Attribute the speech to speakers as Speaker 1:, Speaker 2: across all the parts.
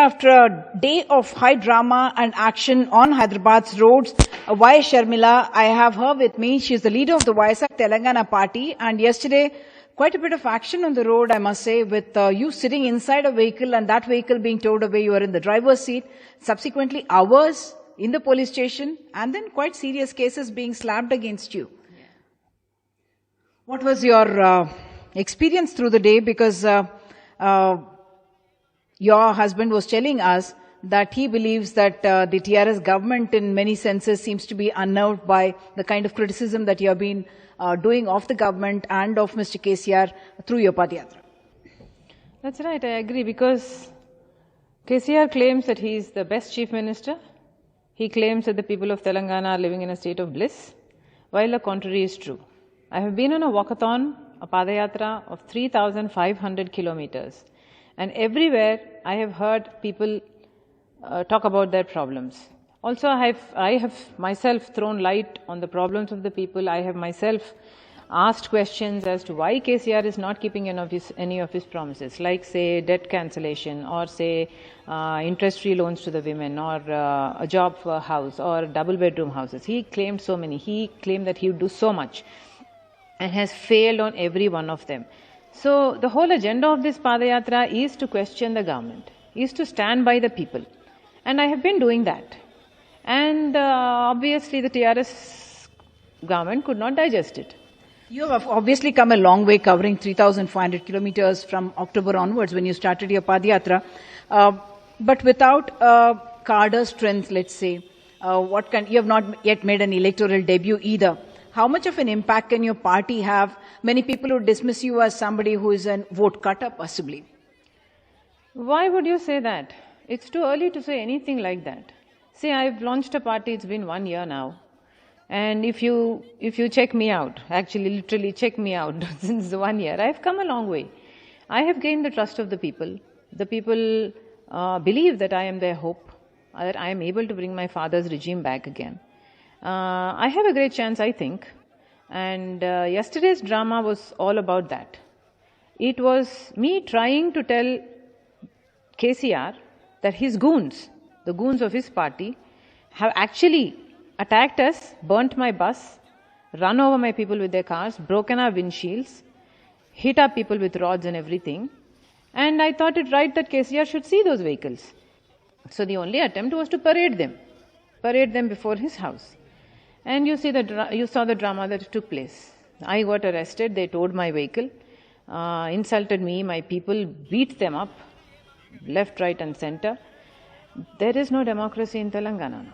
Speaker 1: after a day of high drama and action on Hyderabad's roads, YS Sharmila, I have her with me. She is the leader of the YSR Telangana Party. And yesterday, quite a bit of action on the road, I must say, with you sitting inside a vehicle and that vehicle being towed away. You are in the driver's seat. Subsequently, hours in the police station, and then quite serious cases being slapped against you. Yeah. What was your experience through the day? Because your husband was telling us that he believes that the TRS government in many senses seems to be unnerved by the kind of criticism that you have been doing of the government and of Mr. KCR through your Padayatra.
Speaker 2: That's right, I agree, because KCR claims that he is the best chief minister. He claims that the people of Telangana are living in a state of bliss, while the contrary is true. I have been on a walkathon, a Padayatra of 3,500 kilometers. And everywhere I have heard people talk about their problems. Also, I have myself thrown light on the problems of the people. I have myself asked questions as to why KCR is not keeping any of his promises, like say debt cancellation, or say interest-free loans to the women, or a job for a house, or double-bedroom houses. He claimed so many. He claimed that he would do so much and has failed on every one of them. So the whole agenda of this Padayatra is to question the government, is to stand by the people. And I have been doing that. And obviously the TRS government could not digest it.
Speaker 1: You have obviously come a long way, covering 3,500 kilometers from October onwards when you started your Padayatra. But without cadre strength, let's say, you have not yet made an electoral debut either. How much of an impact can your party have? Many people would dismiss you as somebody who is a vote cutter, possibly.
Speaker 2: Why would you say that? It's too early to say anything like that. See, I've launched a party, it's been 1 year now. And if you check me out, actually literally check me out since 1 year, I've come a long way. I have gained the trust of the people. The people believe that I am their hope, that I am able to bring my father's regime back again. I have a great chance, I think. And yesterday's drama was all about that. It was me trying to tell KCR that his goons, the goons of his party, have actually attacked us, burnt my bus, run over my people with their cars, broken our windshields, hit our people with rods and everything. And I thought it right that KCR should see those vehicles. So the only attempt was to parade them before his house. And you saw the drama that took place. I got arrested, they towed my vehicle, insulted me, my people beat them up, left, right and center. There is no democracy in Telangana now.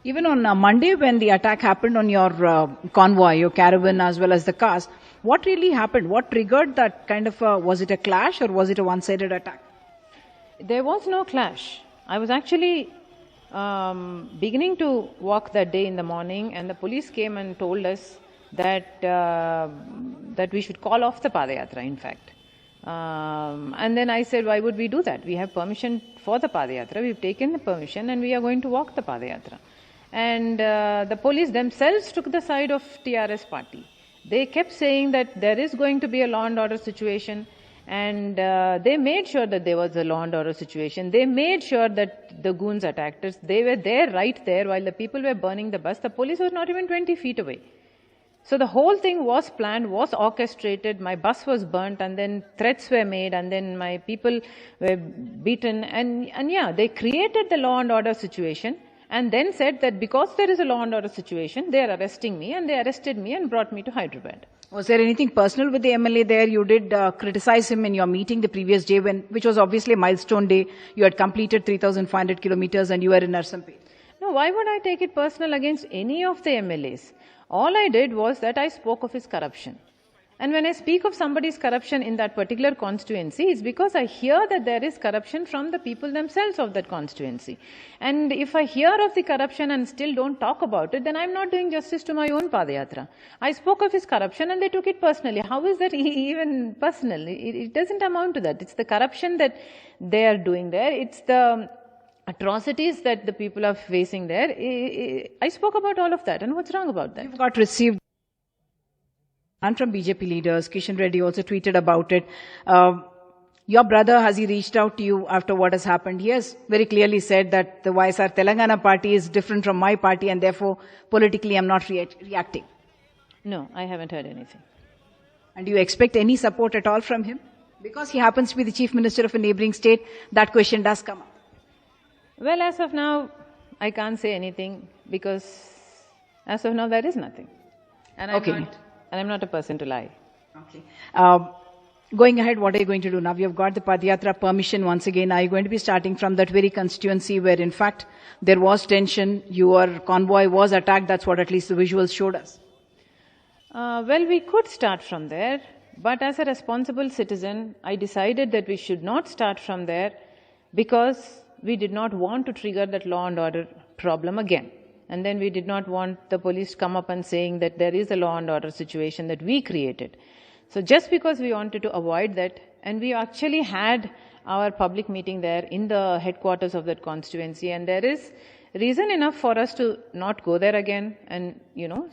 Speaker 1: Even on Monday when the attack happened on your convoy, your caravan as well as the cars, what really happened? What triggered that kind of, was it a clash or was it a one-sided attack?
Speaker 2: There was no clash. I was actually beginning to walk that day in the morning, and the police came and told us that that we should call off the Padayatra, in fact. And then I said, why would we do that? We have permission for the Padayatra, we've taken the permission and we are going to walk the Padayatra. And the police themselves took the side of TRS party. They kept saying that there is going to be a law and order situation, and they made sure that there was a law and order situation. They made sure that the goons attacked us. They were there, right there, while the people were burning the bus. The police was not even 20 feet away. So the whole thing was planned, was orchestrated. My bus was burnt, and then threats were made, and then my people were beaten. And yeah, they created the law and order situation, and then said that because there is a law and order situation, they are arresting me, and they arrested me and brought me to Hyderabad.
Speaker 1: Was there anything personal with the MLA there? You did criticize him in your meeting the previous day, which was obviously a milestone day. You had completed 3,500 kilometers and you were in Narsampet.
Speaker 2: No, why would I take it personal against any of the MLAs? All I did was that I spoke of his corruption. And when I speak of somebody's corruption in that particular constituency, it's because I hear that there is corruption from the people themselves of that constituency. And if I hear of the corruption and still don't talk about it, then I'm not doing justice to my own Padayatra. I spoke of his corruption and they took it personally. How is that even personal? It doesn't amount to that. It's the corruption that they are doing there. It's the atrocities that the people are facing there. I spoke about all of that. And what's wrong about that?
Speaker 1: You've got received and from BJP leaders. Kishan Reddy also tweeted about it. Your brother, has he reached out to you after what has happened? He has very clearly said that the YSR Telangana Party is different from my party and therefore politically I'm not reacting.
Speaker 2: No, I haven't heard anything.
Speaker 1: And do you expect any support at all from him? Because he happens to be the chief minister of a neighboring state, that question does come up.
Speaker 2: Well, as of now, I can't say anything because as of now there is nothing. And I'm not a person to lie.
Speaker 1: Okay. Going ahead, what are you going to do now? You have got the Padayatra permission once again. Are you going to be starting from that very constituency where in fact there was tension, your convoy was attacked? That's what at least the visuals showed us.
Speaker 2: Well, we could start from there, but as a responsible citizen, I decided that we should not start from there because we did not want to trigger that law and order problem again. And then we did not want the police to come up and saying that there is a law and order situation that we created. So just because we wanted to avoid that, and we actually had our public meeting there in the headquarters of that constituency, and there is reason enough for us to not go there again and,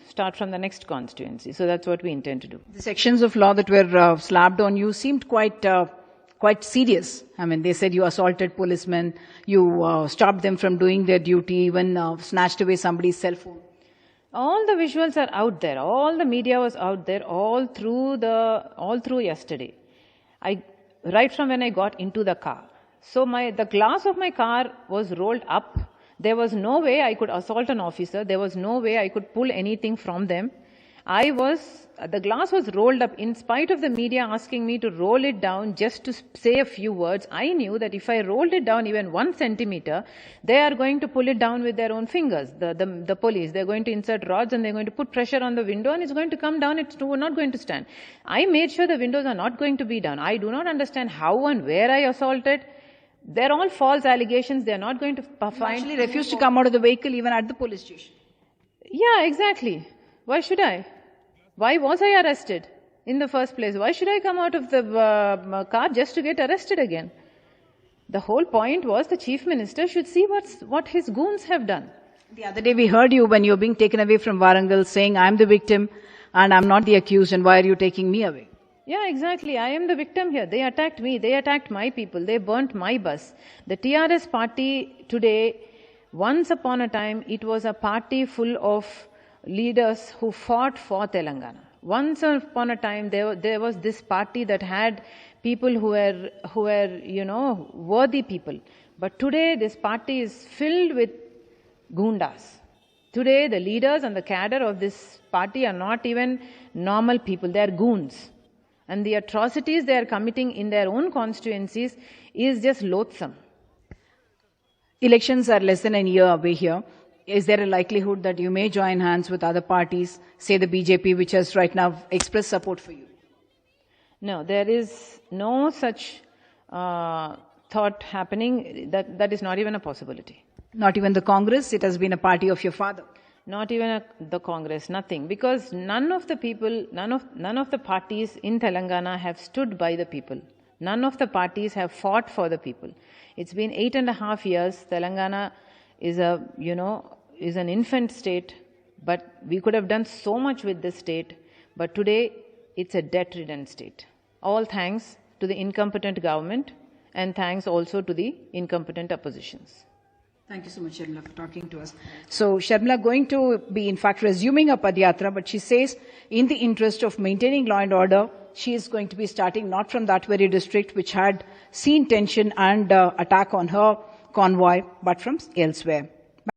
Speaker 2: start from the next constituency. So that's what we intend to do.
Speaker 1: The sections of law that were slapped on you seemed quite serious. I mean, they said you assaulted policemen, you stopped them from doing their duty, even snatched away somebody's cell phone.
Speaker 2: All the visuals are out there. All the media was out there all through yesterday. Right from when I got into the car. So the glass of my car was rolled up. There was no way I could assault an officer. There was no way I could pull anything from them. The glass was rolled up in spite of the media asking me to roll it down just to say a few words. I knew that if I rolled it down even 1 centimeter, they are going to pull it down with their own fingers. The police, they're going to insert rods and they're going to put pressure on the window and it's going to come down. It's not going to stand. I made sure the windows are not going to be down. I do not understand how and where I assaulted. They're all false allegations. They're not going to find.
Speaker 1: You actually refused to come out of the vehicle even at the police station.
Speaker 2: Yeah, exactly. Why should I? Why was I arrested in the first place? Why should I come out of the car just to get arrested again? The whole point was the chief minister should see what his goons have done.
Speaker 1: The other day we heard you when you were being taken away from Warangal saying, I'm the victim and I'm not the accused and why are you taking me away?
Speaker 2: Yeah, exactly. I am the victim here. They attacked me. They attacked my people. They burnt my bus. The TRS party today, once upon a time, it was a party full of leaders who fought for Telangana. Once upon a time, there was this party that had people who were worthy people. But today, this party is filled with goondas. Today, the leaders and the cadre of this party are not even normal people. They are goons. And the atrocities they are committing in their own constituencies is just loathsome.
Speaker 1: Elections are less than a year away here. Is there a likelihood that you may join hands with other parties, say the BJP, which has right now expressed support for you?
Speaker 2: No, there is no such thought happening. That is not even a possibility.
Speaker 1: Not even the Congress? It has been a party of your father.
Speaker 2: Not even the Congress, nothing. Because none of the parties in Telangana have stood by the people. None of the parties have fought for the people. It's been 8.5 years. Telangana is an infant state, but we could have done so much with this state. But today, it's a debt-ridden state. All thanks to the incompetent government and thanks also to the incompetent oppositions.
Speaker 1: Thank you so much, Sharmila, for talking to us. So, Sharmila going to be, in fact, resuming her Padayatra, but she says, in the interest of maintaining law and order, she is going to be starting not from that very district which had seen tension and attack on her convoy, but from elsewhere.